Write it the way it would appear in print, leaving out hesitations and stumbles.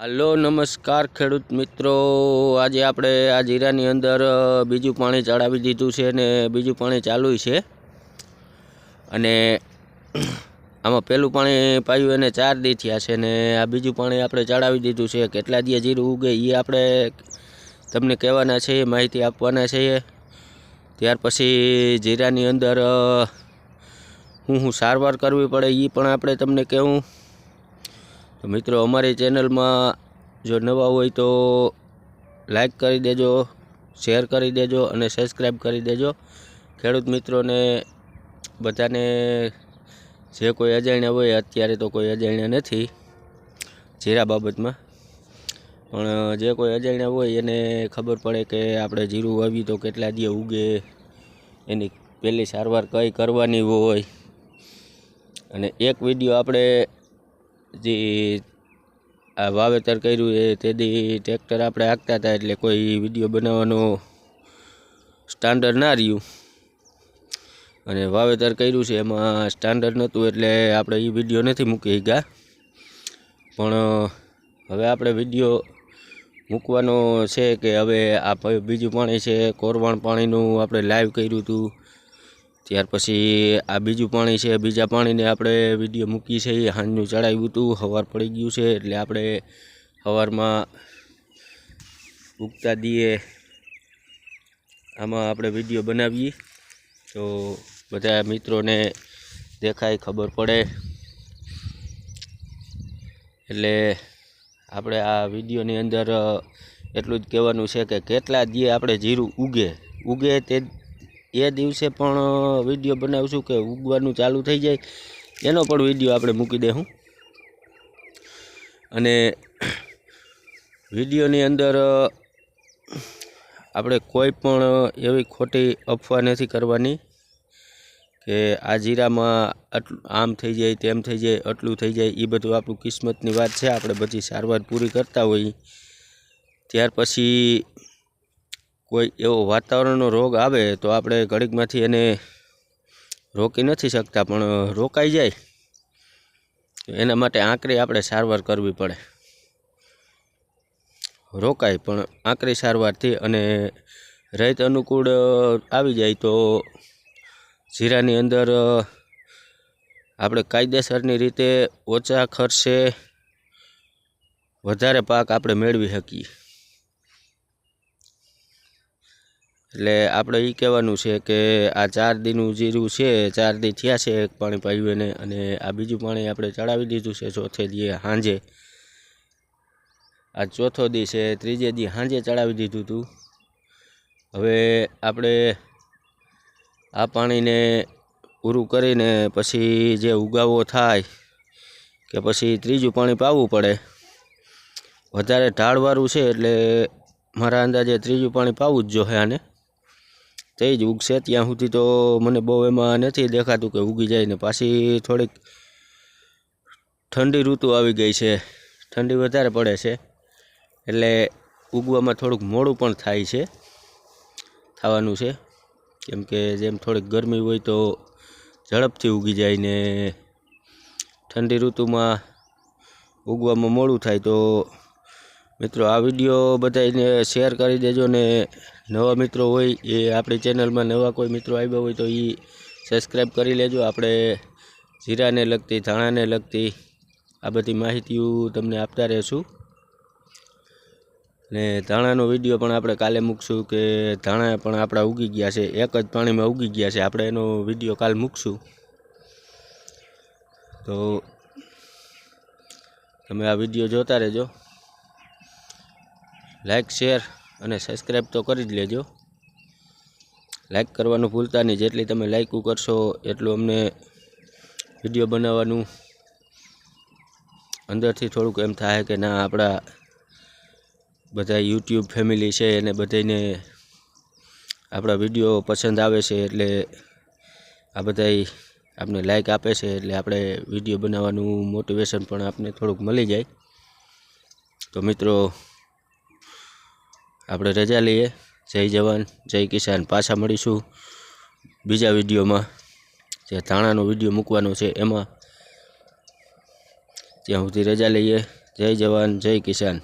Hello नमस्कार खेडूत मित्रों। आज आपणे आ जीरानी अंदर बीजू पाणी चढ़ावी दीधुं छे ने बीजू पाणी चालू छे अने आमां पहेलुं पाणी पायुं एने 4 दी थया छे ने आ बीजू पाणी आपणे चढ़ावी दीधुं छे। केटला दी जीरुं उगे ए आपणे तमने कहेवाना छे, माहिती आपवाना छे। त्यार पछी जीरानी अंदर हुं सारवार करवी पड़े ए पण आपणे तमने कहेवुं। तो मित्रों अमारी चेनल में जो नवा होय तो लाइक करी देजो, शेर करी देजो अने सब्सक्राइब करी देजो। खेडूत मित्रों ने बधाने जे कोई अजाण्या होय, अत्यारे तो कोई अजाण्या नथी जीरा बाबत में, पण जे कोई अजाण्या होय एने खबर पड़े के आपणे जीरुं वाव्युं तो केटला दी उगे, एनी पहेली सारवार कई करवानी होय। अने एक विडियो आपणे जे आ वावेतर कर्युं ए तेदी ट्रेक्टर आपणे हांकता हता एटले कोई विडियो बनाववानो स्टान्डर्ड ना रह्युं अने वावेतर कर्युं छे एमां स्टान्डर्ड नहोतुं एटले आपणे ई विडियो नथी मूकी शक्या। पण हवे आपणे विडियो मूकवानो छे के हवे आ बीजू पाणी छे कोरवाण पाणीनुं आपणे लाइव कर्युं हतुं। त्यार पछी आ बीजू पाणी छे, बीजा पाणीने आपणे विडियो मूकी छे, हांजनुं चढ़ाव्युं हतुं। हवार पड़ी गयुं छे एटले आपणे हवारमां उगता दीए आमां आपणे विडियो बनावीए तो बधा मित्रोने देखाय, खबर पड़े। एटले आपणे आ विडियोनी अंदर एटलुं ज कहेवानुं छे के केटला दीए आपणे जीरुं उगे ते ए दिवसे पण विडियो बनावशुं के उगवानुं चालू थई जाय एनो पण विडियो आपणे मूकी देशुं। अने विडियोनी अंदर आपणे कोई पण एवी खोटी अफवा नथी करवानी के आ जीरामां आम थई जाय, तेम थई जाय, आटलुं थई जाय। ए बधुं आपणी किस्मतनी वात छे। आपणे बधी सारवार पूरी करता होईए त्यार पछी कोई एवो वातावरणनो रोग आवे तो आपणे घड़ीकमांथी एने रोकी नथी शकता, पण रोकाई जाय तो एना माटे आंकरी आपणे सारवार करवी पड़े। रोकाय पण आंकरी सारवारथी अने रहित अनुकूल आवी जाय तो जीरानी अंदर आपणे कायदेसरनी रीते ओछा खर्चे वधारे पाक आपणे मेळवी शकीए। એટલે આપણે એ કહેવાનું છે કે આ 4 દીનું જીરું છે, 4 દી થયા છે એક પાણી પાયું એને, અને આ બીજું પાણી આપણે ચડાવી દીધું છે ચોથે દીએ સાંજે। આ ચોથો દી છે, ત્રીજે દી સાંજે ચડાવી દીધું હતું। હવે આપણે આ પાણીને પૂરું કરીને પછી જે ઉગાવો થાય કે પછી ત્રીજું પાણી પાવું પડે। વધારે ઢાળવાળું છે એટલે મારા અંદાજે ત્રીજું પાણી પાવું જ જોઈએ આને, તે જ ઉગશે। ત્યાં સુધી તો મને બહુ એમાં નથી દેખાતું કે ઉગી જાય ને। પાછી થોડીક ઠંડી ઋતુ આવી ગઈ છે, ઠંડી વધારે પડે છે એટલે ઉગવામાં થોડુંક મોડું પણ થાય છે, થવાનું છે। કેમ કે જેમ થોડીક ગરમી હોય તો ઝડપથી ઉગી જાય ને ઠંડી ઋતુમાં ઉગવામાં મોડું થાય। તો મિત્રો આ વિડીયો બધાને શેર કરી દેજો ને नवा मित्रों होय ए आपणी चेनल में नवा कोई मित्रों आव्या होय तो ई सब्सक्राइब करी लेजो। आपणे जीरा ने लगती, धाणा ने लगती आ बधी माहितीओ तमने आपता रहेशुं। ने धाणानो विडियो पण आपणे काले मूकशुं के धाणा पण आपणा उगी गया छे, एक ज पाणी में उगी गया छे। आपणे एनो विडियो काल मूकशुं तो तमे आ विडियो जोता रहेजो। लाइक शेर अने सब्सक्राइब तो करी ज लेजो। लाइक करवानुं भूलता नहीं, जेटली तमे लाइक करशो एटलुं अमने विडियो बनाववानुं अंदरथी थोड़ुंक एम थाय के ना आपणा बधा यूट्यूब फेमिली छे एने बधाने आपणा विडियो पसंद आवे छे एटले आ बधाय आपने लाइक आपे छे एटले आपणे विडियो बनाववानुं मोटिवेशन पण आपने थोड़ुंक मळी जाय। तो मित्रों આપણે રજા લઈએ। જય જવાન જય કિસાન। પાછા મળીશું બીજા વિડીયોમાં, જે ધાણાનો વિડીયો મૂકવાનો છે એમાં। ત્યાં સુધી રજા લઈએ। જય જવાન જય કિસાન.